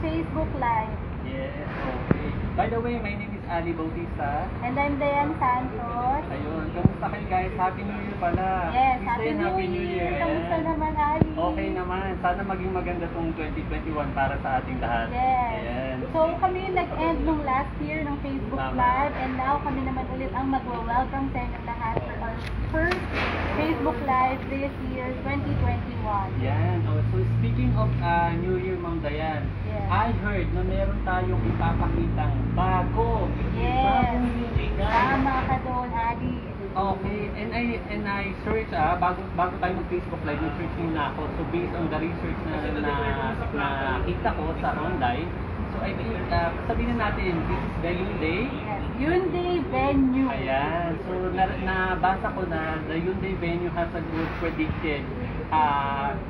Facebook Live. Yes, okay. By the way, my name is Ali Bautista. And I'm Dayan Santos. Ayun, kamusta kayo guys? Happy New Year pala. Yes, Please say Happy New Year. Kamusta Ayan. naman, Ali? Okay naman. Sana maging maganda tong 2021 para sa ating lahat. Yes. Ayan. So kami nag-end nung last year ng Facebook Tama. Live and now kami naman ulit ang mag-welcome sa inyo lahat for our first Facebook Live this year, 2021. Yan. Oh, so speaking of New Year, Ma'am Dayan, Yes. I heard na meron tayong ipapakitang bago. Yes. Bagong music. Tama ka doon, Ali. Okay, and I search bago tayo mag-Facebook Live, nag-search muna ako. So based on the research na kita ko sa online, so I think sabihin na natin, this is the Hyundai. Yes. Hyundai Venue. Ayan, so nabasa ko na the Hyundai Venue has a good predicted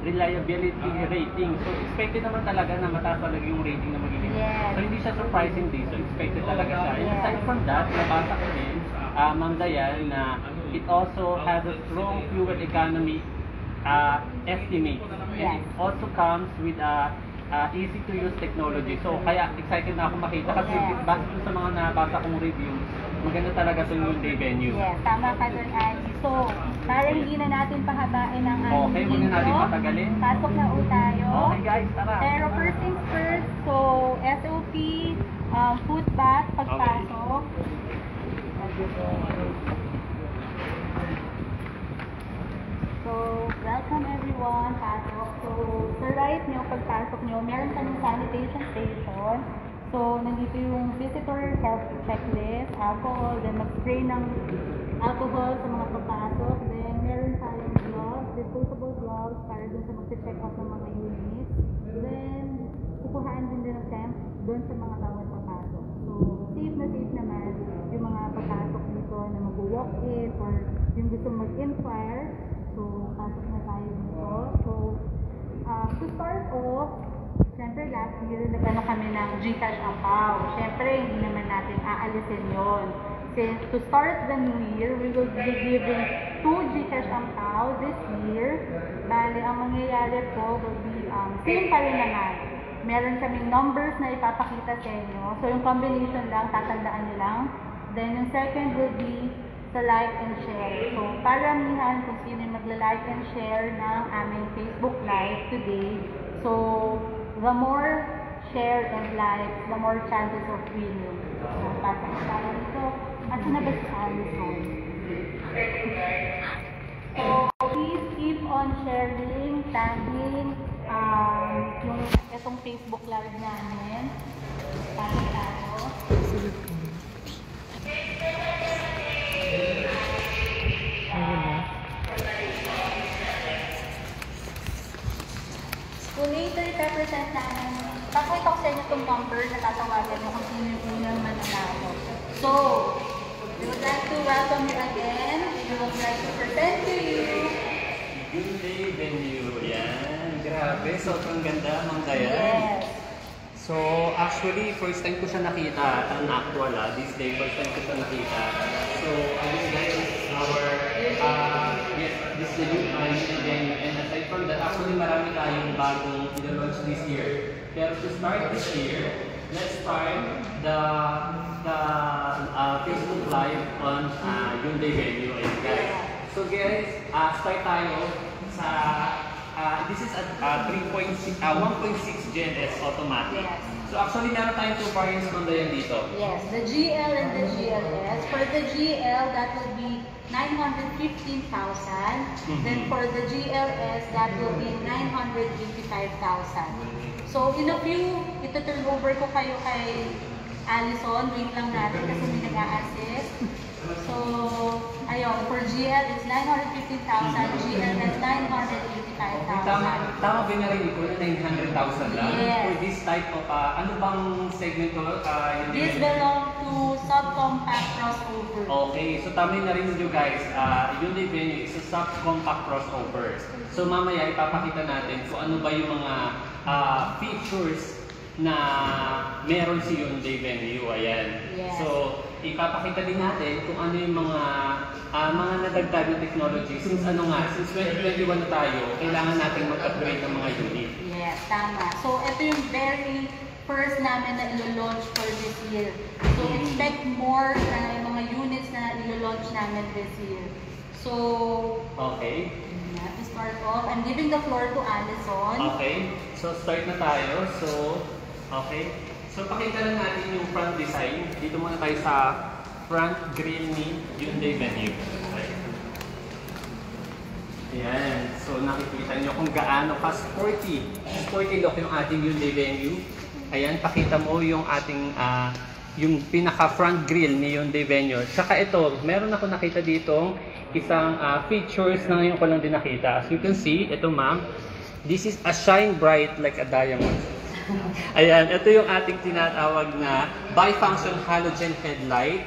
reliability rating. So expected naman talaga na mataas talaga yung rating na magiging. Yes. So hindi siya surprising din. So expected talaga siya. And Yes. aside from that, nabasa ko din, Ma'am Dayan, na it also has a strong fuel economy estimate. And Yes. it also comes with easy to use technology. So kaya excited na ako makita kasi Yes. base dun sa mga nabasa kong reviews, maganda talaga sa Hyundai Venue. Yes, tama ka doon, Ali. So, para hindi na natin pahabain ang Okay, huwag na natin patagalin. pasok na ulit tayo. Okay guys, tara. Pero first things first, so SOP, foot bath, pagpasok. So, welcome everyone, pasok. So, sa right nyo, pagpasok nyo, meron kaming sanitation station. So, nandito yung visitor health checklist, alcohol, then mag-spray ng alcohol sa mga pagpasok. Then, meron tayong gloves, disposable gloves para dun sa mag-check out ng mga units. Then, kukuhaan din ng temp dun sa mga bawat papasok. So, safe na safe naman yung mga papasok dito na mag-walk-in or yung gusto mag-inquire. So, pasok na tayo dito. So, to start off, siyempre last year nagano kami ng GCash Ampaw. Siyempre, hindi naman natin aalisin yon. Since to start the new year, we will be giving 2 GCash Ampaw this year. Bali, ang mangyayari po will be same pa rin naman. Meron kaming numbers na ipapakita sa inyo. So, yung combination lang, tatandaan nyo lang. Then, yung second will be sa like and share. So, paramihan kung sino yung magla-like and share ng aming Facebook Live today. So, the more share and like, the more chances of winning. So, pasok na tayo dito. At na ba si Alison? So, please keep on sharing, tagging, yung itong Facebook Live namin. Pasok tayo. So later, represent namin, pakita ko sa inyo itong number na tatawagan mo kung sino yung unang mananalo. So, we would like to welcome you again. We would like to present to you. Hyundai Venue. Yan. Grabe. Sobrang ganda, Ma'am Dayan. Yes. So, actually, first time ko siya nakita. Ang actual, this day, first time ko siya nakita. So, ayun guys, yes, this is the new Hyundai Venue. And aside from that, actually, marami tayong bagong ina-launch this year. Pero to start this year, let's start the Facebook Live on Hyundai Venue. Ayun guys. So guys, start tayo sa, this is a 1.6 Gen S automatic. Yes. So actually, meron tayong 2 variants ng Dayan dito. Yes, the GL and the GLS. For the GL, that will be 915,000. Then for the GLS, that will be 985,000. So in a few, ito-turn over ko kayo kay Alison. Wait lang natin kasi may nag-a-assist. So, ayun, for GL, it's 915,000. GLS, 985,000. Tama ba narinig ko na 900,000 lang? Yes. For this type of, ano bang segment ko? This belong to subcompact crossover. Okay, so tama yung narinig nyo guys, Hyundai Venue is a subcompact crossover. So mamaya ipapakita natin kung ano ba yung mga features na meron si Hyundai Venue. Ayan. Yes. So, ipapakita din natin kung ano yung mga nadagdag na technology. Since 2021 na tayo, kailangan natin mag-upgrade ng mga unit. Yes, tama. So, ito yung very first namin na ilo-launch for this year. So expect more na yung mga units na ilo-launch namin this year. So, Okay. to start off, I'm giving the floor to Allison. Okay. So, start na tayo. So, okay. So, pakita lang natin yung front design. Dito muna tayo sa front grille ni Hyundai Venue. Ayan. So, nakikita nyo kung gaano ka-sporty. Sporty look yung ating Hyundai Venue. Ayan, pakita mo yung ating yung pinaka-front grille ni Hyundai Venue. Tsaka ito, meron ako nakita ditong isang features na ngayon ko lang din nakita. As you can see, ito ma'am, this is a shine bright like a diamond. Ayan, ito yung ating tinatawag na bifunction halogen headlight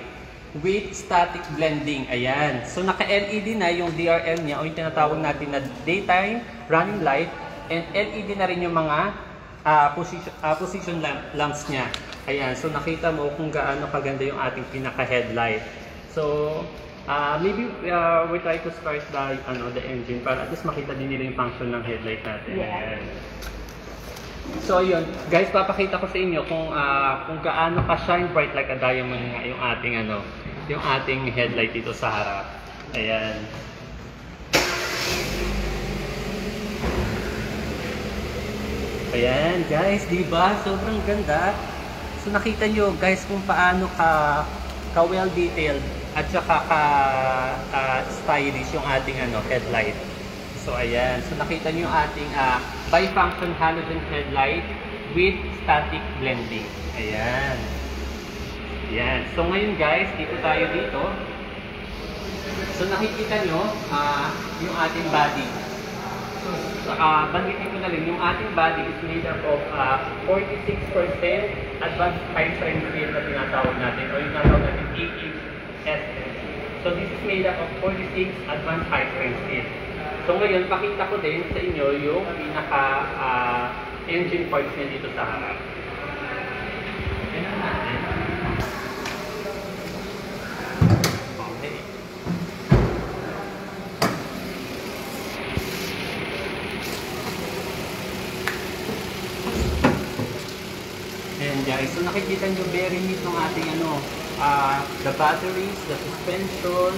with static blending. Ayan. So naka-LED na yung DRL niya o yung tinatawag natin na daytime running light, and LED na rin yung mga position lamps niya. Ayan. So nakita mo kung gaano kaganda yung ating pinaka-headlight. So maybe we try to start the engine para at least makita din nila yung function ng headlight natin. Yeah. Ayan. So yun, guys, papakita ko sa inyo kung gaano ka shine bright like a diamond nga yung ating headlight dito sa harap. Ayan. Ayan, guys, di ba? Sobrang ganda. So nakita nyo, guys, kung paano ka well detailed at saka ka stylish yung ating headlight. So ayan, so nakita nyo yung ating bifunction halogen headlight with static blending. Ayan. Ayan. So ngayon guys, dito tayo dito. So nakikita nyo yung ating body. So banggitin ko na rin, yung ating body is made up of 46% advanced high strength steel na tinatawag natin o yung tinatawag natin AHSS. So this is made up of 46 advanced high strength steel. So ngayon, pakita ko din sa inyo yung pinaka-engine parts niya dito sa harap. Tingnan natin. Okay. Ayan guys, so nakikita nyo very neat ng ating the batteries, the suspension.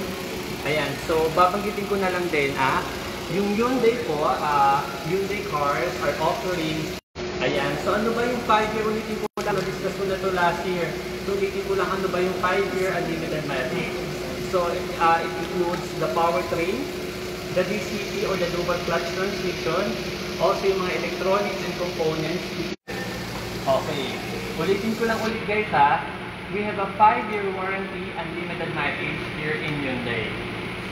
Ayan, so babanggitin ko na lang din yung Hyundai po, Hyundai cars are offering, ayan, so ano ba yung 5-year, ulitin ko lang, na-discuss ko na to last year, so ulitin ko lang ano ba yung 5-year unlimited mileage. So it includes the powertrain, the DCT or the dual clutch transmission, also yung mga electronics and components. Okay, ulitin ko lang ulit guys we have a 5-year warranty unlimited mileage here in Hyundai.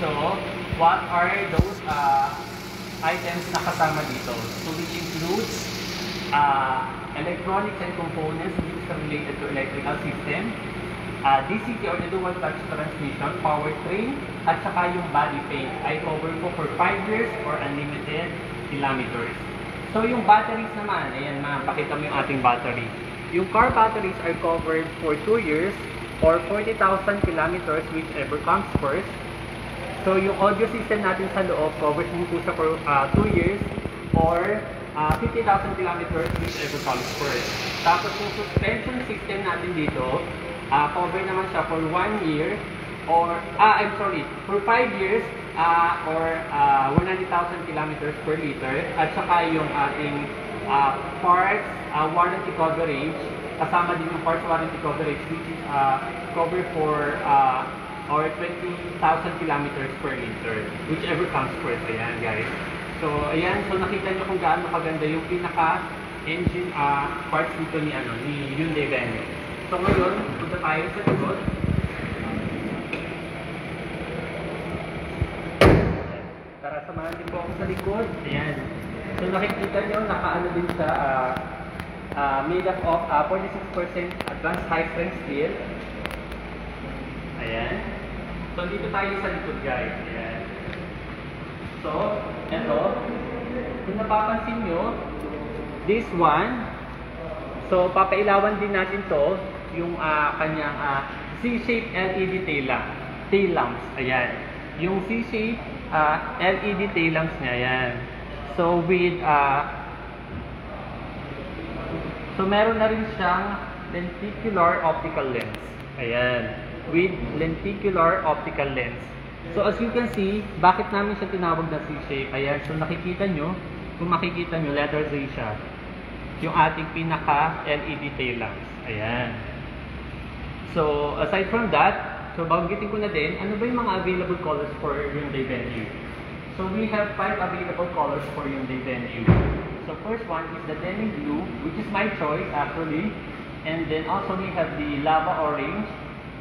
So, what are those items na kasama dito? So, which includes electronics and components which is related to electrical system, DCT or the dual clutch transmission, powertrain, at saka yung body paint ay cover ko for 5 years or unlimited kilometers. So, yung batteries naman, ayan ma'am, pakita mo yung ating battery. Yung car batteries are covered for 2 years or 40,000 kilometers, whichever comes first. So, yung audio system natin sa loob, covers din po siya for 2 years or 50,000 kilometers, whichever comes first. Tapos, yung suspension system natin dito, cover naman siya for 1 year or, for 5 years or 100,000 kilometers per liter. At saka yung ating parts warranty coverage, kasama din yung parts warranty coverage, which is cover for or 20,000 kilometers per liter, whichever comes first. Ayan guys. So ayan, so nakita nyo kung gaano kaganda yung pinaka-engine parts dito ni Hyundai Venue. So ngayon, punta tayo sa likod. Tara, samahan din po ako sa likod. Ayan. So nakikita nyo, nakaano din sa made up of 46% advanced high strength steel. Ayan. So dito tayo sa likod guys. Ayan. So, eto. Kung napapansin nyo, this one, so papailawan din natin to, yung kanyang C-shape LED tail lamps. Ayan. Yung C-shape LED tail lamps niya. Ayan. So with So meron na rin siyang lenticular optical lens. Ayan, with lenticular optical lens. So as you can see, bakit namin siya tinawag na C-shape? Ayan, so nakikita nyo, kung makikita nyo, letter Z siya. Yung ating pinaka LED tail lamps. Ayan. So aside from that, so banggitin ko na din, ano ba yung mga available colors for Hyundai Venue? So we have 5 available colors for Hyundai Venue. So first one is the denim blue, which is my choice actually. And then also we have the lava orange,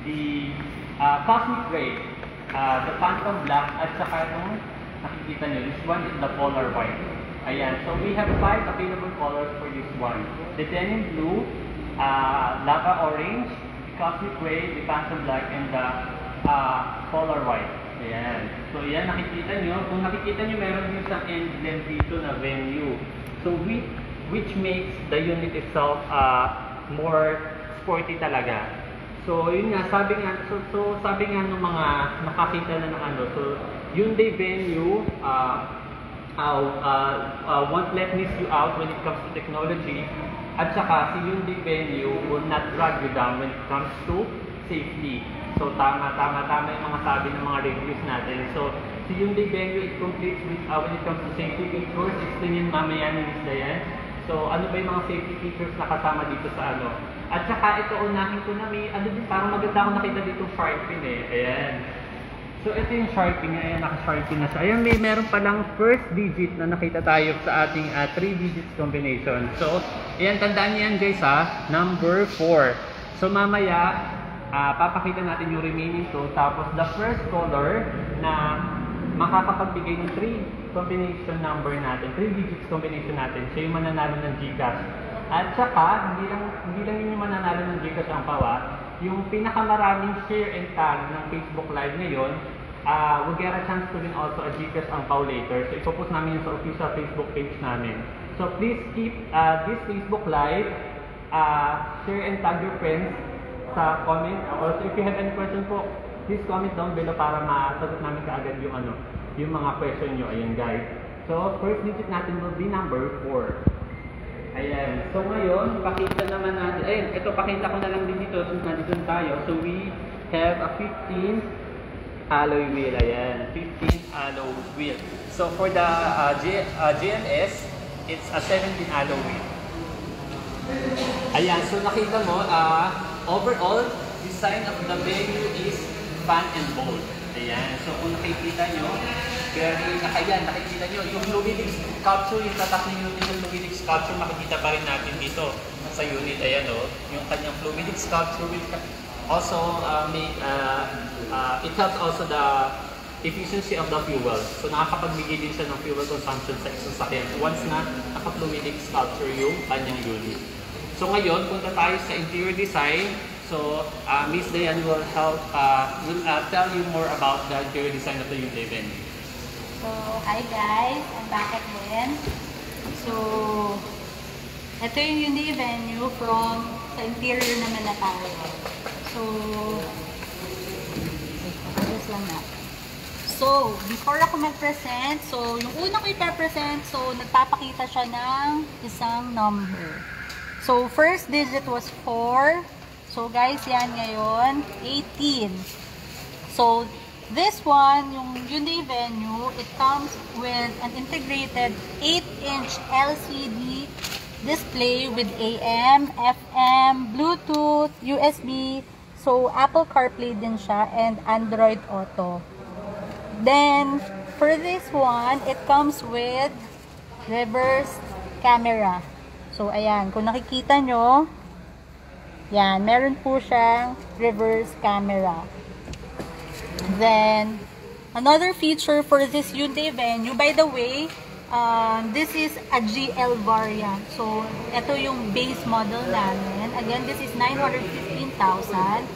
the cosmic gray, the phantom black, at saka itong nakikita nyo, this one is the polar white. Ayan, so we have 5 available colors for this one. The denim blue, lava orange, cosmic gray, the phantom black, and the polar white. Ayan. So yan, nakikita nyo. Kung nakikita nyo, meron din isang emblem dito na Venue. So which makes the unit itself more sporty talaga. So yun nga, sabi nga ng mga nakakita na ng ano, so Hyundai Venue won't let miss you out when it comes to technology. At saka si Hyundai Venue will not drag you down when it comes to safety. So tama yung mga sabi ng mga reviews natin. So si Hyundai Venue, it completes with when it comes to safety features. Explain yun mamaya ni Miss Dayan. So ano ba yung mga safety features na kasama dito sa ano? At saka ito, unahin ko na may ano din, parang maganda akong nakita dito shark fin eh. Ayan. So ito yung sharping, ayan, naka-sharping na siya. Ayan, meron palang first digit na nakita tayo sa ating 3 digits combination. So, ayan, tandaan niyo yan guys ha, number 4. So mamaya, papakita natin yung remaining 2. Tapos the first color na makakapagbigay ng 3 combination number natin, 3 digits combination natin, siya yung mananalo ng GCash. At saka, hindi lang yun yung mananalo ng GCash ang pawa, yung pinakamaraming share and tag ng Facebook Live ngayon, we'll get a chance to win also a GCash ang pau later. So ipopost namin yun sa official Facebook page namin. So please keep this Facebook Live, share and tag your friends sa comment. Also if you have any question po, please comment down below para masagot namin kaagad yung ano, yung mga question nyo. Ayan guys. So first digit natin will be number 4. Ayan. So ngayon, pakita naman natin. Ayan, ito pakita ko na lang din dito since nandito tayo. So we have a 15 alloy wheel. Ayan, 15 alloy wheel. So for the GLS, it's a 17 alloy wheel. Ayan, so nakita mo, overall, design of the Venue is fun and bold. Ayan, so kung nakikita nyo, very, nakikita nyo, yung fluidic sculpture, yung tatak ng unit ng fluidic sculpture, makikita pa rin natin dito sa unit. Ayan o, yung kanyang fluidic sculpture will also it helps also the efficiency of the fuel. So nakakapagbigay din siya ng fuel consumption sa isang sasakyan once na naka-fluidic sculpture yung kanyang unit. So ngayon, punta tayo sa interior design. So Miss Dayan will help, tell you more about the interior design of the Hyundai Venue. So, hi guys, I'm back again. So, ito yung Hyundai Venue from sa interior naman na tayo. So, ayos lang na. So, before ako mag-present, so yung una ko i-present, so nagpapakita siya ng isang number. So, first digit was 4. So, guys, yan ngayon, 18. So, this one, yung Hyundai Venue, it comes with an integrated 8-inch LCD display with AM, FM, Bluetooth, USB, so Apple CarPlay din siya, and Android Auto. Then, for this one, it comes with reverse camera. So, ayan, kung nakikita nyo, yan, meron po siyang reverse camera. Then, another feature for this Hyundai Venue, by the way, this is a GL variant. So, ito yung base model namin. Again, this is 915,000.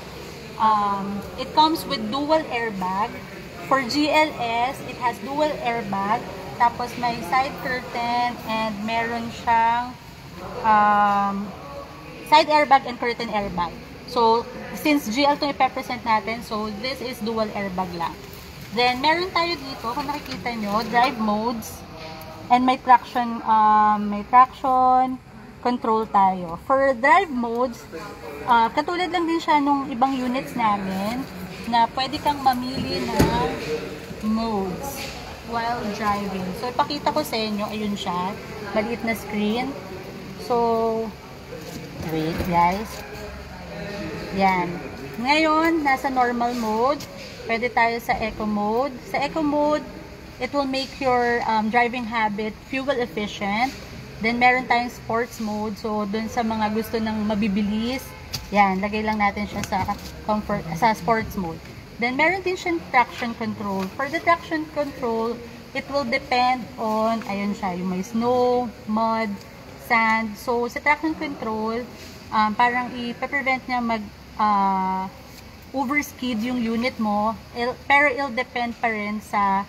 It comes with dual airbag. For GLS, it has dual airbag. Tapos may side curtain and meron siyang side airbag and curtain airbag. So, since GL itong ipepresent natin, so this is dual airbag lang. Then, meron tayo dito, kung nakikita nyo, drive modes. And may traction, control tayo. For drive modes, katulad lang din siya nung ibang units namin na pwede kang mamili ng modes while driving. So, ipakita ko sa inyo, ayun siya, maliit na screen. So, wait guys. Yan. Ngayon, nasa normal mode. Pwede tayo sa eco mode. Sa eco mode, it will make your driving habit fuel efficient. Then, meron tayong sports mode. So, dun sa mga gusto ng mabibilis, yan, lagay lang natin siya sa comfort, sa sports mode. Then, meron din siyang traction control. For the traction control, it will depend on, ayun siya, yung may snow, mud, sand. So, sa traction control, parang i-prevent niya overspeed yung unit mo, pero it'll depend pa rin sa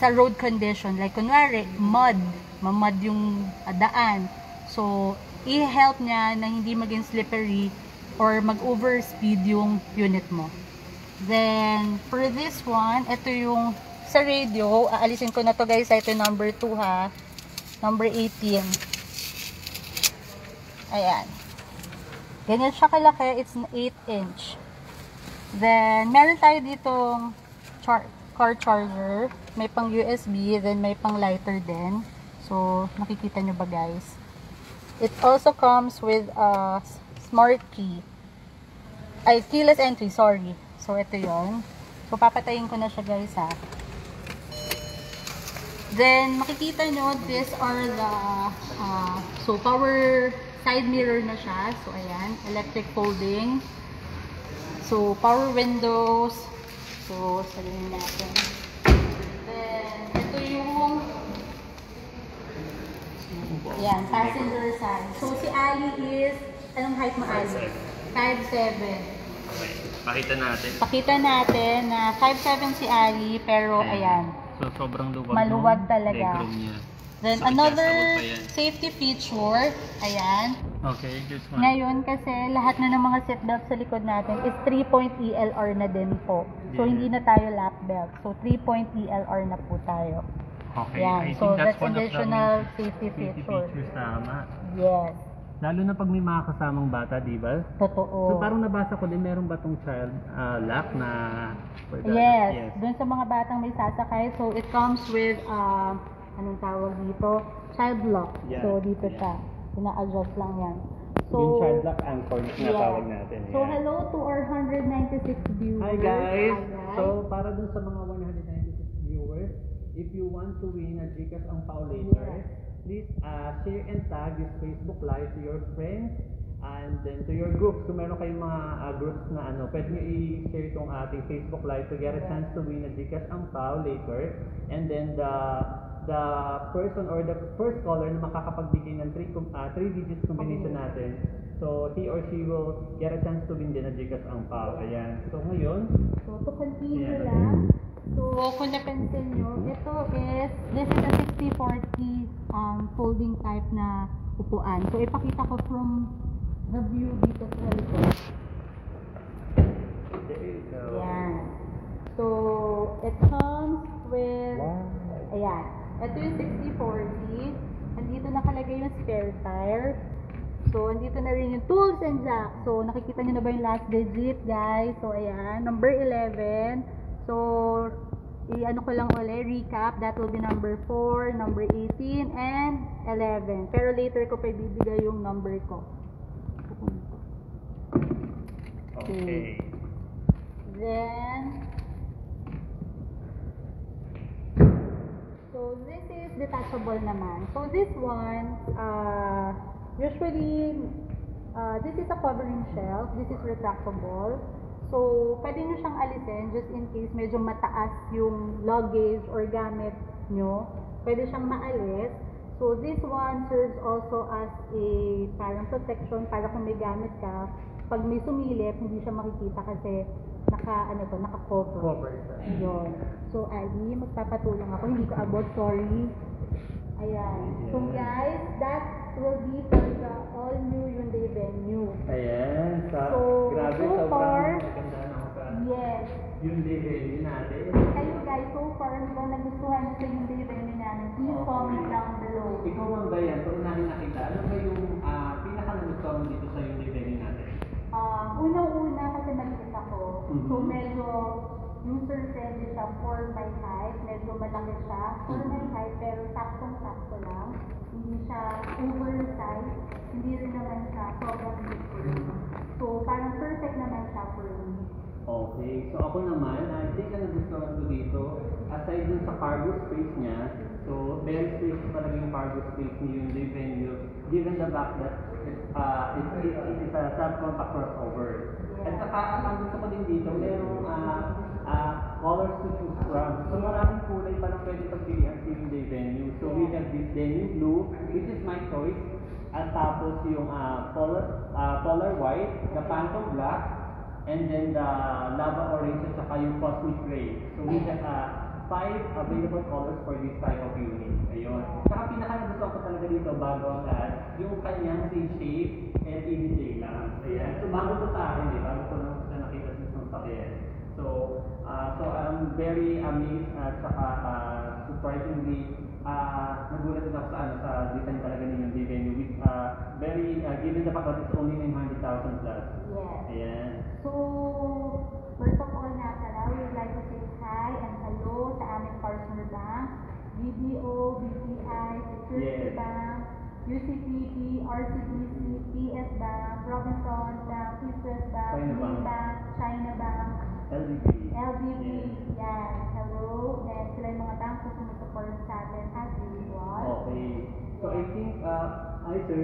road condition. Like, kunwari, mamud yung daan. So, i-help niya na hindi maging slippery or mag-overspeed yung unit mo. Then, for this one, ito yung sa radio. Aalisin ko na to guys. Ito yung number 2 ha. Number 18. Ayan. Ganyan siya kalaki. It's an 8-inch. Then, meron tayo ditong car charger. May pang USB. Then, may pang lighter din. So, nakikita nyo ba guys? It also comes with a smart key. Ay, keyless entry, sorry. So, ito yon. So, papatayin ko na siya guys ha. Then, makikita nyo, these are the so, power side mirror na siya. So, ayan, electric folding. So, power windows. So, salinin natin. Then, ito yung ayan, passenger side. So, si Ali is, anong height mo Ali? 5'7". Okay. Pakita natin. Pakita natin na 5'7 si Ali, pero ayan. So, sobrang luwag. Maluwag talaga. Legroom niya. Then, So, another adjustable pa yan. safety feature, ayan. Okay, this one. Ngayon, kasi lahat na ng mga seatbelt sa likod natin is 3-point ELR na din po. So, Yeah. hindi na tayo lap belt. So, 3-point ELR na po tayo. Okay, Yan. I So, think that's one of the additional main safety safety feature. features, tama. Yes. Lalo na pag may mga kasamang bata, di ba? Totoo. So, parang nabasa ko din, meron ba tong child lock na... for the- Yes. Doon sa mga batang may sasakay, so it comes with, anong tawag dito? Child lock. Yeah, So, dito yeah. siya. Ina-adjust lang yan. So, Yung child lock anchor na tinatawag natin. So, yeah. hello to our 196 viewers. Hi guys! Hi, guys. So, para dun sa mga 196 viewers, if you want to win a GCash ang Pao later, please share and tag this Facebook Live to your friends and then to your groups. Kung meron kayong mga groups na pwede nyo i-share itong ating Facebook Live to get a chance to win a GCash ang Pao later. And then the person or the first caller na makakapagbigay ng 3 digits combination natin, so he or she will get a chance to win din a GCash ang Pao. Ayan. So ngayon, So, to continue Yeah. lang. So, kung napansin nyo, this is a 60-40 folding type na upuan. So, ipakita ko from the view dito sa likod. there you go. Ayan. So, it comes with, ayan. Ito yung 60-40. Andito nakalagay yung spare tire. So, andito na rin yung tools and jack. So, nakikita nyo na ba yung last digit, guys? So, ayan. Number 11. So, i-ano ko lang ulit, recap. That will be number 4, number 18, and 11. Pero later ko pa ibibigay yung number ko. Okay. Then, so this is detachable naman. So this one, usually, this is a covering shelf. This is retractable. So, pwede nyo siyang alisin just in case medyo mataas yung luggage or gamit nyo. Pwede siyang maalis. So, this one serves also as a parang protection para kung may gamit ka, pag may sumilip, hindi siya makikita kasi naka-cover. Cover siya. Yun. So, Ali, magpapatulong ako. Hindi ko abot, sorry. Ayan. So, guys, that will be for the all-new Hyundai Venue. Ayan. So, grabe, so far, sobrang maganda na ako sa yes. Hyundai Venue natin. Kayo guys, so far, ano ba nagustuhan nyo sa Hyundai Venue namin please comment down below. Ikaw ang ba yan? So, unahin nakita. Ano ba yung pinaka-nagustuhan mo dito sa Hyundai Venue natin? Unang-una kasi maliit ako. Mhm. So medyo user-friendly siya for my height. Medyo malaki siya for my height pero saktong-sakto lang. Hindi siya oversized. Hindi rin naman siya sobrang big. So parang perfect naman siya for me. Okay. So, ako naman, I think ang nagustuhan ko dito, aside dun sa cargo space niya, so, very spacious talaga yung cargo space ni Hyundai Venue, given the fact that it is a subcompact crossover. At saka, ang gusto ko din dito, merong colors to choose from. So, maraming kulay pa lang pwede pagpilihan si Hyundai Venue. So, we have this denim blue, which is my choice. At tapos yung polar white, the phantom black, and then the lava orange at saka yung cosmic gray. So we have 5 available colors for this type of unit. Ayun. Saka pinaka-nagustuhan ko talaga dito bago ang lahat, yung kanyang C-shape LED tail lamp. Ayan. So bago to sa akin bago ko lang siya nakita sa sakyan. So I'm very amazed at saka surprisingly nagulat din ako sa design talaga ninyo Hyundai Venue with very given the fact that it's only 900,000 plus. Yes. Ayan. So, first of all nga pala, we would like to say hi and hello sa aming partner bank, BDO, BPI, Security Yes. Bank, UCPP, RCBC, PS Bank, Robinson Bank, East West Bank, China Bank. Bank, China Bank, LDB. LDB, Yes. yan, hello, and sila yung mga banks na sumusupport sa atin as usual. Okay. So I think, ay sir,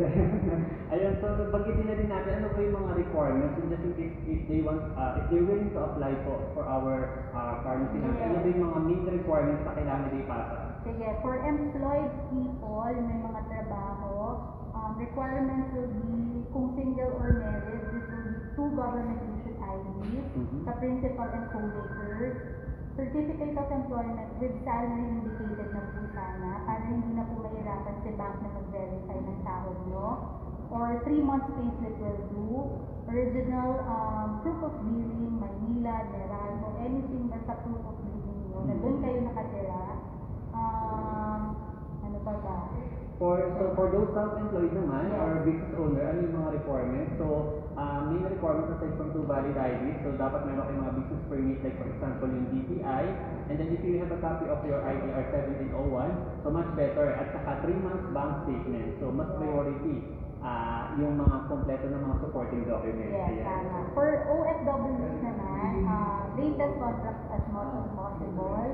ayun, so banggitin na din natin ano ba yung mga requirements and just in case if they want, if they're willing to apply for our pharmacy natin, ano ba yung mga main requirements na kailangan nila ipasa? Sige, for employed people, may mga trabaho, requirements will be, kung single or married, this will be 2 government-issued IDs, Mhm. sa principal and co-workers, certificate of employment with salary indicated na po sana, para hindi na po mahirapan si bank na mag-verify ng sahod nyo, or 3 months payslip will do, original proof of billing, Manila, Meralco, anything basta proof of billing nyo, na doon kayo nakatira. Ano pa ba? For those self-employed naman or business owner, ano yung mga requirements? So, main requirements aside from 2 valid IDs, so dapat meron kayong mga business permit, like for example yung DTI, and then if you have a copy of your IDR 1701, so much better, at saka 3 months bank statement, so mas priority yung mga kompleto ng mga supporting documents. Yes, Ayan. tama. For OFWs naman, latest contracts as much as possible,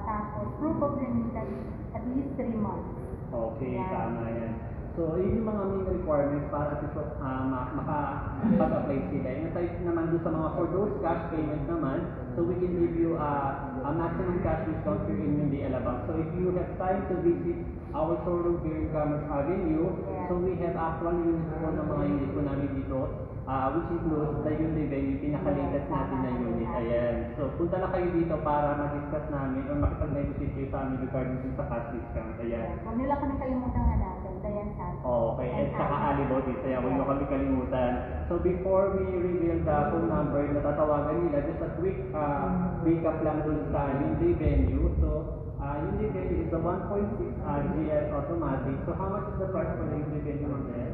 tapos proof of remittance at least 3 months. Okay, Yan. tama yan. So, yun yung mga main requirements para at least makapag-apply sila. And aside naman doon sa mga for those cash payments naman, so we can give you a maximum cash discount here in Hyundai Alabang. So, if you have time to visit our showroom here in Commerce Avenue, so we have actual units po ng mga unit po namin dito, which includes the Hyundai Venue, pinaka-latest natin na unit. Ayan. So, punta na kayo dito para mag-discuss namin or makipag-negotiate kayo sa amin regarding sa cash discount. Ayan. Huwag nila kami kalimutang hanapin. Dayan sa Okay, and saka Alibody, kaya huwag nyo kami kalimutan. So before we reveal the phone number na tatawagan nila, just a quick recap lang dun sa Hyundai Venue. So, Hyundai Venue is a 1.6 GL automatic. So how much is the price for the Hyundai Venue on there?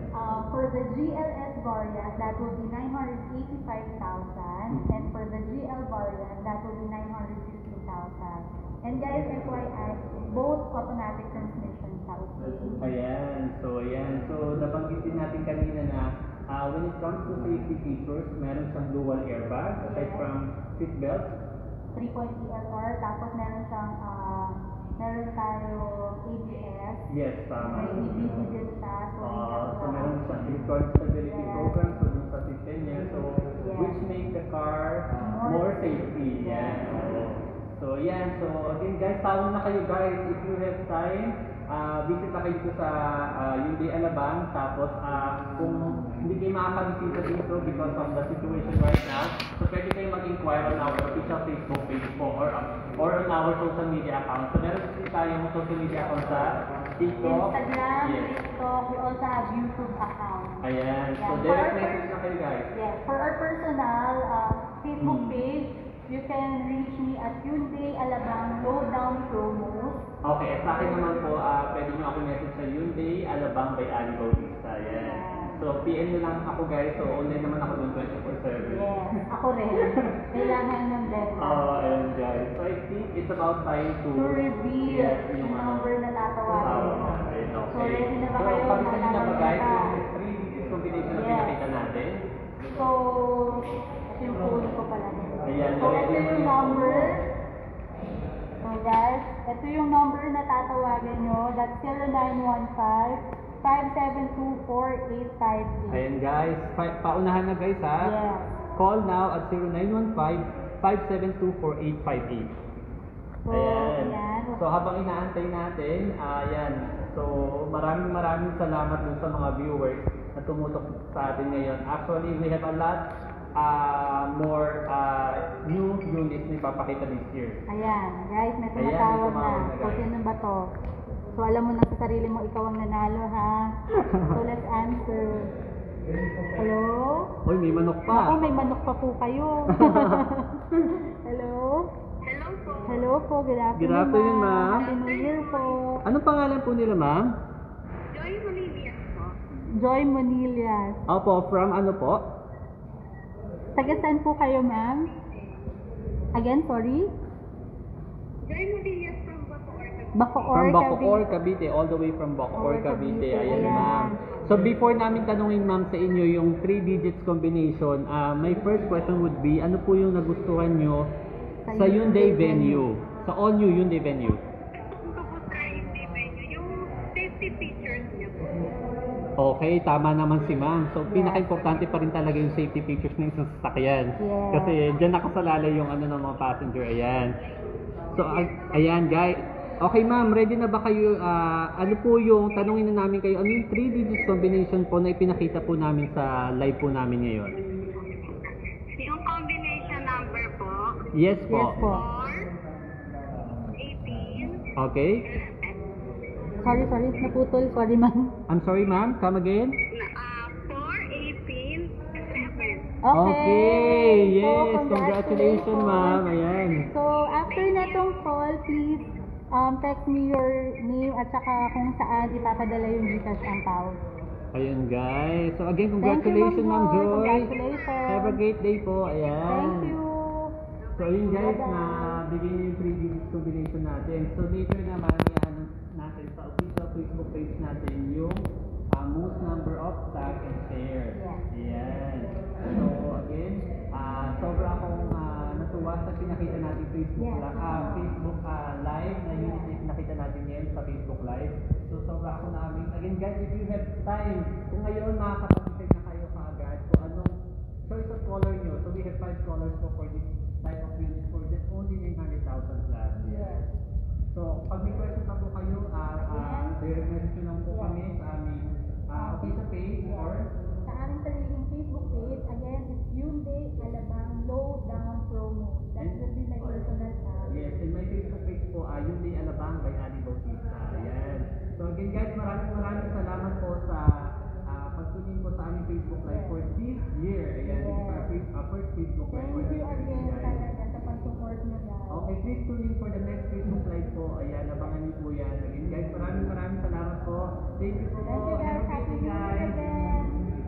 For the GLS variant, that will be 985,000, and for the GL variant, that will be 960,000. And guys, FYI, both automatic transmissions are okay. Ayan. So nabanggit din natin kanina na when it comes to safety features, meron siyang dual airbag aside from seat belt. 3.0 ELR, tapos meron tayo ABS. Yes, tama. May EBD din siya. So meron siyang electronic stability program so dun sa system niya. So, which makes the car more safety. Yan. So, yan. So, again guys, tawag na kayo guys. If you have time, visit na kayo dito sa Hyundai Alabang. Tapos, kung hindi kayo makakabisita dito because of the situation right now, so pwede kayo mag-inquire on our official Facebook page po or on our social media account. So, meron kasi tayong social media account sa TikTok. Instagram, Yes. TikTok, we also have YouTube account. Ayan. So, Yeah, direct for our message na kayo guys. Yes, for our personal Facebook page, you can reach me at Hyundai Alabang Lowdown Promos. Okay, so sa akin naman po, pwede nyo ako message sa Hyundai Alabang by Ali Bautista. Yan. So, PM nyo lang ako guys. So, online naman ako doon 24/7. Yes, ako rin. Kailangan ng data. And guys. So, I think it's about time to reveal yes, yung number na tatawagin mo. Okay. So, ready na ba kayo? So, pag-isa nyo na ba guys? Nalaman Yung 3 digits combination na Yes. pinakita natin. So, yung phone ko pala. Ayan, So, ito yung number. So, guys, ito yung number na tatawagin nyo. That's 0915-572-4858. Ayan guys, paunahan na guys ha. Yes. Call now at 0915-572-4858. So, Ayan. ayan. So habang inaantay natin, ayan. So maraming salamat dun sa mga viewers na tumutok sa atin ngayon. Actually, we have a lot more new units na ipapakita this year. Ayan, guys, may Ayan, may tumatawag tumawag na. na, So, guys. sino ba to? So, alam mo na sa sarili mo, ikaw ang nanalo, ha? So, let's answer. Hello? Hoy, may manok Ako, pa. may manok pa po kayo. Hello? Hello po. Hello po, good afternoon, Good afternoon, ma'am. Happy New Year po. Anong pangalan po nila, ma'am? Joy Olivia po. Joy Monillas. Opo, from ano po? Taga saan po kayo, ma'am? Again, sorry? Joy Olivia from Bacoor. Bacoor, From Bacoor, Cavite. Cavite, all the way from Bacoor, Cavite. Ayan, Ayan. ma'am. So before namin tanungin ma'am sa inyo yung 3 digits combination, my first question would be, ano po yung nagustuhan nyo sa Hyundai venue? Sa all new Hyundai venue? Tungkol kay hindi menu, yung safety features niya po. Okay, tama naman si ma'am. So pinaka-importante pa rin talaga yung safety features ng isang sasakyan. Yes. Kasi dyan nakasalalay yung ano ng mga passenger. Ayan. So ayan guys. Okay ma'am, ready na ba kayo? Ano po yung, tanungin na namin kayo, ano yung 3 digits combination po na ipinakita po namin sa live po namin ngayon? Yung combination number po, Yes Yes po. po. 4, 18, Okay. Sorry, naputol. Sorry, ma'am. I'm sorry ma'am, come again? 4, 18, 7. Okay, So, yes, congratulations ma'am. Ayan. So, after na tong call, please text me your name at saka kung saan ipapadala yung Gcash amount. Ayun guys. So again, Thank you, congratulations ma'am Joy. Congratulations. Have a great day po. Ayan. Thank you. So ayun guys, na bigyan niyo yung 3 digits combination natin. So later naman, i-ano natin sa official Facebook page natin yung most number of tag and share. Yes. Ayan. So again, sobra akong natuwa sa pinakita natin Facebook, Yes. Facebook live na unit na pinakita natin ngayon sa Facebook live. So sobra ako namin. Again guys, if you have time, kung ngayon makakapag-decide na kayo kaagad kung anong choice of color nyo. So we have 5 colors po for this type of unit for just only 900,000 plus. Yes. So pag may question pa po kayo, direct message nyo lang po kami sa aming official page or Sa aming sariling Facebook page, again, it's Hyundai Alabang Low Down Promo. That will be my personal tab. yes, in my Facebook page po, Hyundai Alabang by Ali Bautista. Ayan. So again guys, maraming salamat po sa pagtunin po sa aming Facebook live for this year. Ayan, this is our first Facebook live for Thank this you year. again guys. talaga sa pag-support nyo, guys. Okay, please tune in for the next Facebook live po. Ayan, abangan niyo po yan. Again guys, maraming salamat po. Thank you po. Thank you, guys. Have a Happy great day, New Year guys. again.